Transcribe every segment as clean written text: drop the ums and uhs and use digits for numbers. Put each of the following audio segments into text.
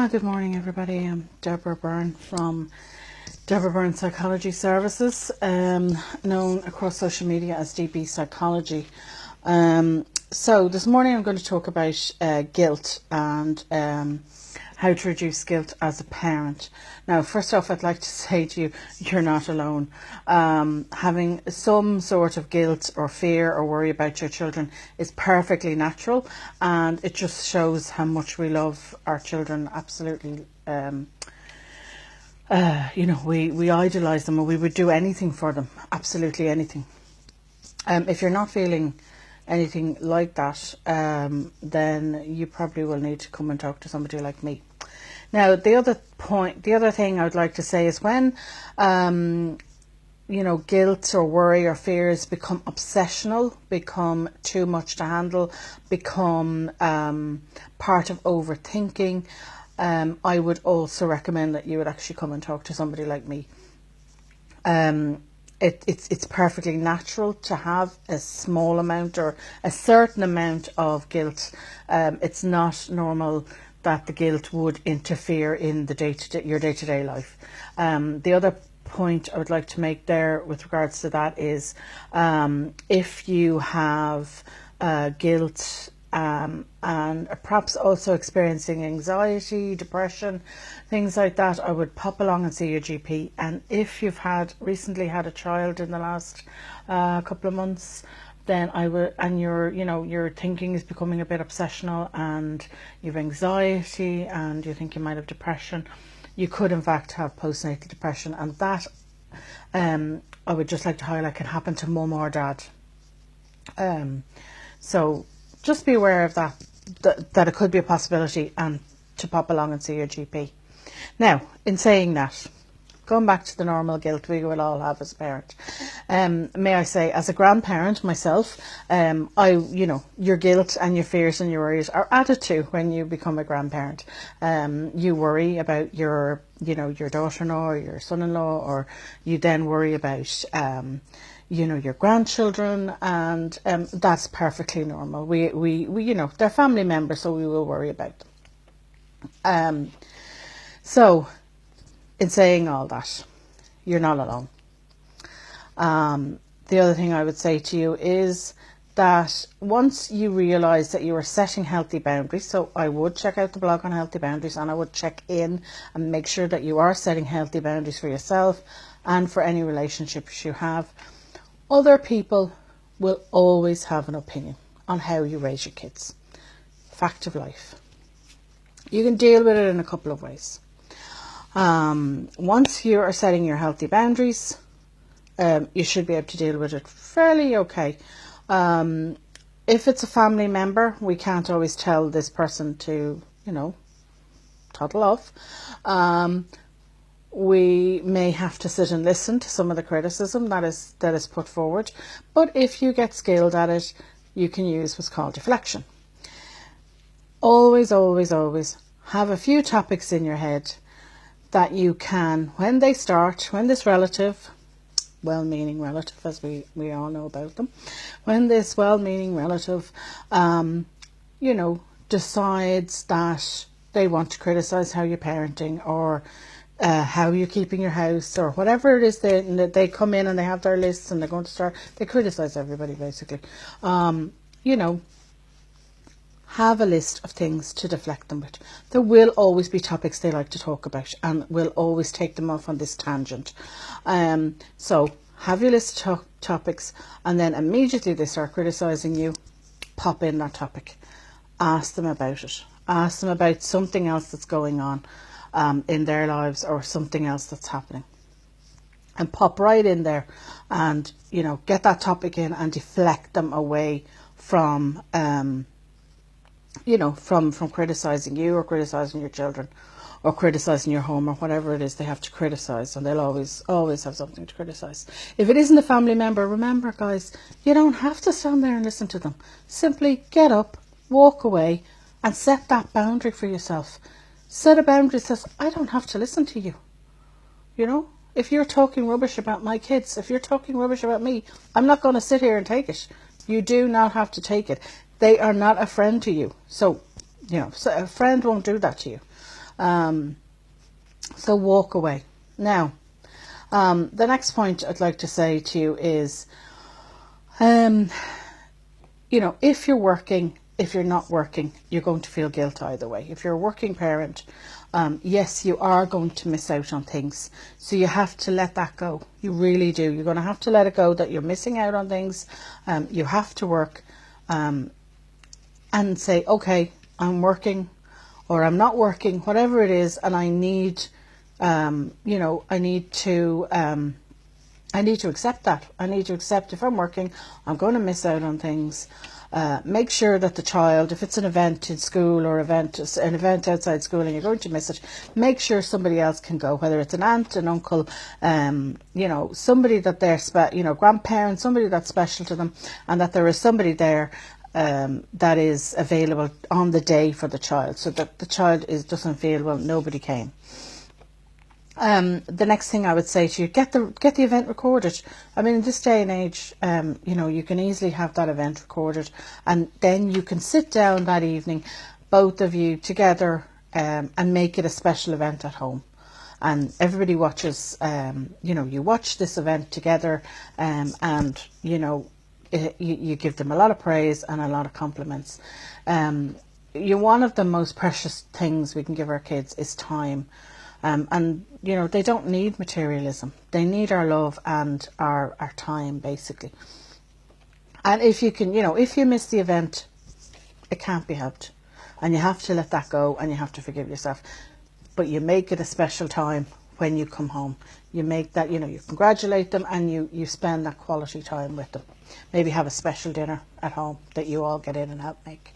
Good morning, everybody. I'm Deborah Byrne from DBpsychology Services, known across social media as DBpsychology. So this morning I'm going to talk about guilt and how to reduce guilt as a parent. Now, first off, I'd like to say to you, you're not alone. Having some sort of guilt or fear or worry about your children is perfectly natural, and it just shows how much we love our children. Absolutely. We idolize them, and we would do anything for them, absolutely anything. If you're not feeling anything like that, then you probably will need to come and talk to somebody like me. Now, the other thing I would like to say is when, guilt or worry or fears become obsessional, become too much to handle, become part of overthinking, I would also recommend that you would actually come and talk to somebody like me. It's perfectly natural to have a small amount or a certain amount of guilt. It's not normal that the guilt would interfere in the your day-to-day life. The other point I would like to make there with regards to that is if you have guilt and perhaps also experiencing anxiety, depression, things like that, I would pop along and see your GP. And if you've recently had a child in the last couple of months, then I would, and your thinking is becoming a bit obsessional and you have anxiety and you think you might have depression, you could in fact have postnatal depression, and that I would just like to highlight can happen to mum or dad. So just be aware of that it could be a possibility, and to pop along and see your GP. Now, in saying that, going back to the normal guilt we will all have as a parent, may I say, as a grandparent myself, your guilt and your fears and your worries are added to when you become a grandparent. You worry about your daughter-in-law or your son-in-law, or you then worry about your grandchildren, and that's perfectly normal. We they're family members, so we will worry about them. So in saying all that, you're not alone. The other thing I would say to you is that once you realize that you are setting healthy boundaries, so I would check out the blog on healthy boundaries, and I would check in and make sure that you are setting healthy boundaries for yourself and for any relationships you have. Other people will always have an opinion on how you raise your kids. Fact of life. You can deal with it in a couple of ways. Once you are setting your healthy boundaries, you should be able to deal with it fairly okay. If it's a family member, we can't always tell this person to, toddle off. We may have to sit and listen to some of the criticism that is put forward. But if you get skilled at it, you can use what's called deflection. Always, always, always have a few topics in your head that you can, when this relative, well-meaning relative, as we all know about them, when this well-meaning relative, decides that they want to criticize how you're parenting, or how you're keeping your house, or whatever it is, they come in and they have their lists and they're going to start, they criticize everybody basically. Have a list of things to deflect them with. There will always be topics they like to talk about, and we'll always take them off on this tangent. So have your list of topics, and then immediately they start criticizing you, pop in that topic. Ask them about it. Ask them about something else that's going on in their lives, or something else that's happening, and pop right in there and get that topic in and deflect them away from from criticizing you, or criticizing your children, or criticizing your home, or whatever it is they have to criticize, and they'll always have something to criticize. If it isn't a family member, remember guys, you don't have to stand there and listen to them. Simply get up, walk away, and set that boundary for yourself. Set a boundary that says, I don't have to listen to you. If you're talking rubbish about my kids, if you're talking rubbish about me, I'm not going to sit here and take it. You do not have to take it. They are not a friend to you. So a friend won't do that to you. So walk away. Now, the next point I'd like to say to you is, if you're working, if you're not working, you're going to feel guilt either way. If you're a working parent, yes, you are going to miss out on things. So you have to let that go. You really do. You're going to have to let it go that you're missing out on things. You have to work and say, okay, I'm working or I'm not working, whatever it is, and I need, I need to accept that. I need to accept if I'm working, I'm going to miss out on things. Make sure that the child, if it's an event in school or an event outside school and you're going to miss it, make sure somebody else can go, whether it's an aunt, an uncle, somebody that they're, grandparents, somebody that's special to them, and that there is somebody there that is available on the day for the child, so that the child doesn't feel, well, nobody came. The next thing I would say to you, get the event recorded. I mean, in this day and age, you can easily have that event recorded, and then you can sit down that evening, both of you together, and make it a special event at home. And everybody watches, you watch this event together, and, you give them a lot of praise and a lot of compliments. One of the most precious things we can give our kids is time. And they don't need materialism. They need our love and our time, basically. And if you can, if you miss the event, it can't be helped. And you have to let that go, and you have to forgive yourself. But you make it a special time when you come home. You make that, you congratulate them, and you spend that quality time with them. Maybe have a special dinner at home that you all get in and help make.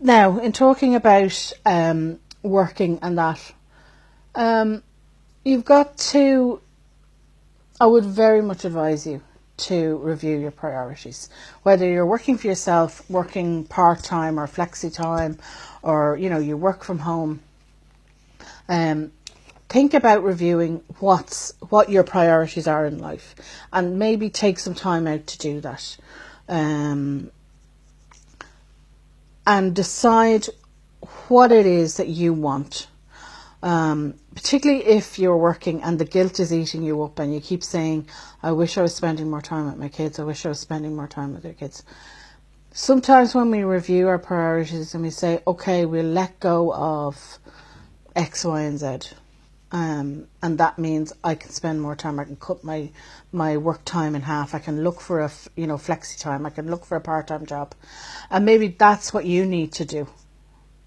Now, in talking about working and that, you've got to, I would very much advise you to review your priorities. Whether you're working for yourself, working part-time or flexi-time, or, you work from home, think about reviewing what your priorities are in life, and maybe take some time out to do that. And decide what it is that you want. Particularly if you're working and the guilt is eating you up and you keep saying, I wish I was spending more time with my kids, I wish I was spending more time with their kids. Sometimes when we review our priorities and we say, okay, we'll let go of X, Y, and Z. And that means I can spend more time. I can cut my work time in half. I can look for a flexi time. I can look for a part-time job, and maybe that's what you need to do,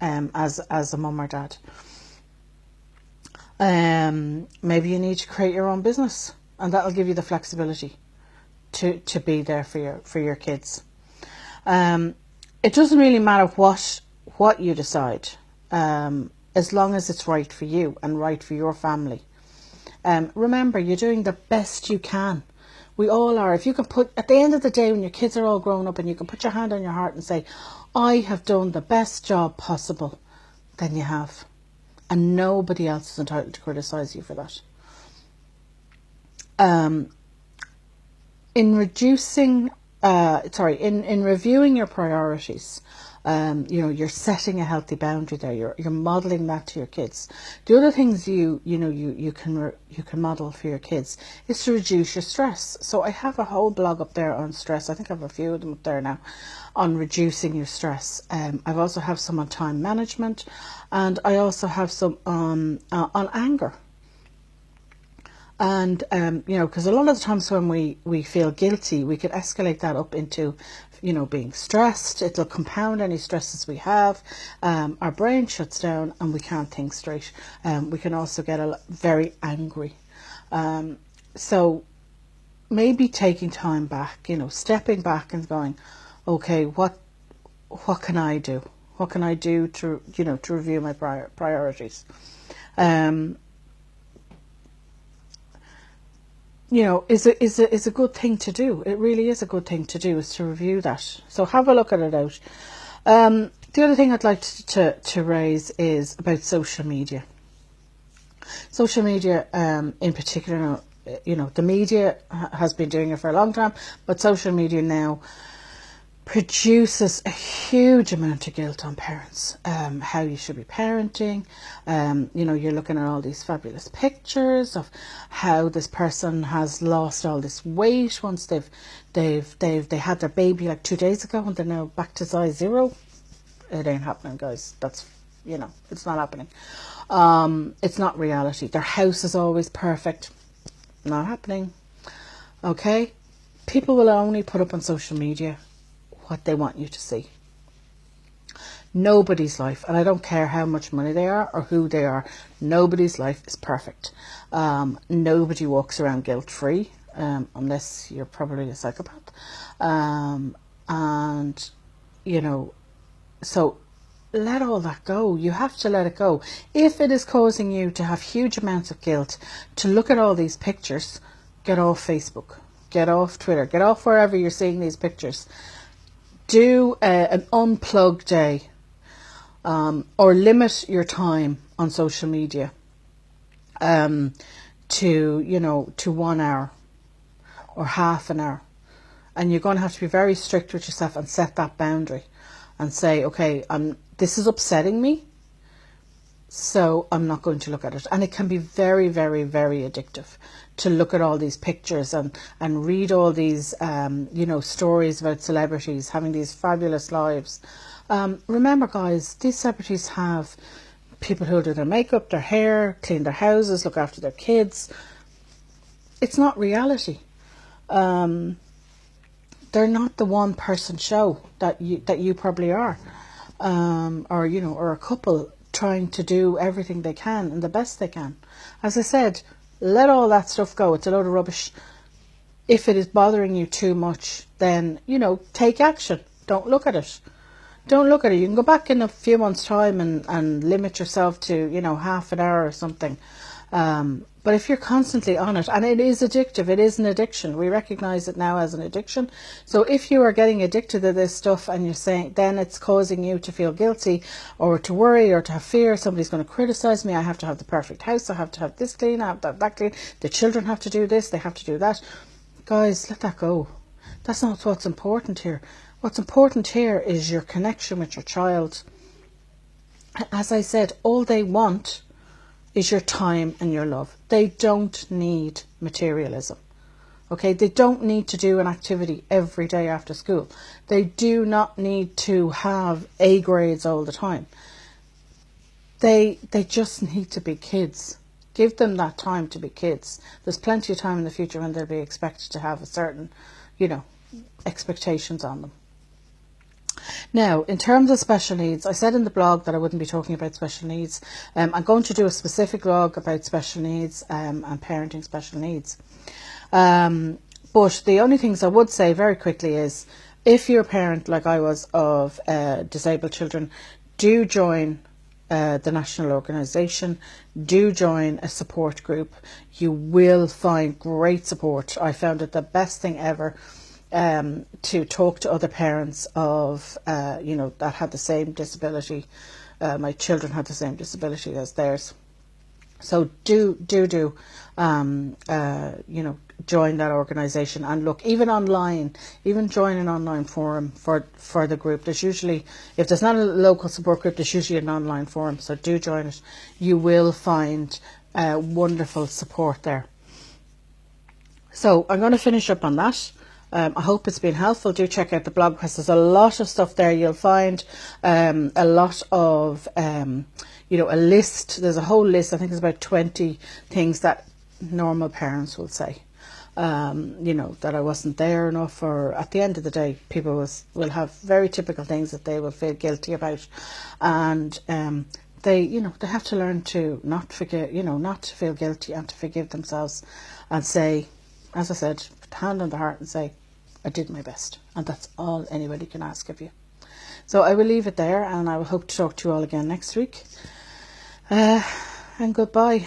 as a mum or dad. Maybe you need to create your own business, and that'll give you the flexibility to be there for your kids. It doesn't really matter what you decide. As long as it's right for you and right for your family. Remember, you're doing the best you can. We all are. If you can at the end of the day, when your kids are all grown up and you can put your hand on your heart and say, I have done the best job possible, then you have. And nobody else is entitled to criticise you for that. In reviewing your priorities, you're setting a healthy boundary there. You're modelling that to your kids. The other things you can model for your kids is to reduce your stress. So I have a whole blog up there on stress. I think I have a few of them up there now on reducing your stress. I've also have some on time management, and I also have some on anger. And because a lot of the times when we feel guilty, we could escalate that up into being stressed. It'll compound any stresses we have. Our brain shuts down and we can't think straight. We can also get very angry. So maybe taking time back, stepping back and going, okay, what can I do? What can I do to review my priorities? Is a good thing to do. It really is a good thing to do, is to review that. So have a look at it out. The other thing I'd like to raise is about social media. Social media, in particular, the media has been doing it for a long time, but social media now produces a huge amount of guilt on parents. How you should be parenting. You know, you're looking at all these fabulous pictures of how this person has lost all this weight once they had their baby like 2 days ago and they're now back to size 0. It ain't happening, guys. That's, you know, it's not happening. It's not reality. Their house is always perfect. Not happening. Okay? People will only put up on social media what they want you to see. Nobody's life, and I don't care how much money they are or who they are, nobody's life is perfect. Nobody walks around guilt-free, unless you're probably a psychopath. And, you know, so let all that go. You have to let it go. If it is causing you to have huge amounts of guilt, to look at all these pictures, get off Facebook, get off Twitter, get off wherever you're seeing these pictures. Do an unplug day, or limit your time on social media to, you know, to 1 hour or half an hour. And you're going to have to be very strict with yourself and set that boundary and say, okay, this is upsetting me, so I'm not going to look at it. And it can be very, very, very addictive to look at all these pictures and read all these, you know, stories about celebrities having these fabulous lives. Remember, guys, these celebrities have people who do their makeup, their hair, clean their houses, look after their kids. It's not reality. They're not the one person show that you probably are, or, you know, or a couple trying to do everything they can and the best they can. As I said, let all that stuff go. It's a load of rubbish. If it is bothering you too much, then, you know, take action. Don't look at it. Don't look at it. You can go back in a few months' time and limit yourself to, you know, half an hour or something. But if you're constantly on it, and it is addictive, it is an addiction. We recognize it now as an addiction. So if you are getting addicted to this stuff and you're saying, then it's causing you to feel guilty or to worry or to have fear, somebody's going to criticize me, I have to have the perfect house, I have to have this clean, I have to have that clean, the children have to do this, they have to do that. Guys, let that go. That's not what's important here. What's important here is your connection with your child. As I said, all they want is your time and your love. They don't need materialism. Okay, they don't need to do an activity every day after school. They do not need to have A grades all the time. They just need to be kids. Give them that time to be kids. There's plenty of time in the future when they'll be expected to have a certain, you know, expectations on them. Now, in terms of special needs, I said in the blog that I wouldn't be talking about special needs. I'm going to do a specific blog about special needs and parenting special needs. But the only things I would say very quickly is, if you're a parent like I was of disabled children, do join the national organisation, do join a support group. You will find great support. I found it the best thing ever. To talk to other parents of, you know, that had the same disability. My children had the same disability as theirs. So do, you know, join that organisation and look, even online, even join an online forum for the group. There's usually, if there's not a local support group, there's usually an online forum. So do join it. You will find wonderful support there. So I'm going to finish up on that. I hope it's been helpful. Do check out the blog because there's a lot of stuff there. You'll find a lot of, you know, a list. There's a whole list. I think there's about 20 things that normal parents will say. You know, that I wasn't there enough, or at the end of the day, people will have very typical things that they will feel guilty about. And they, you know, they have to learn to not forget, you know, not to feel guilty and to forgive themselves and say, as I said, put the hand on the heart and say, I did my best. And that's all anybody can ask of you. So I will leave it there, and I will hope to talk to you all again next week. And goodbye.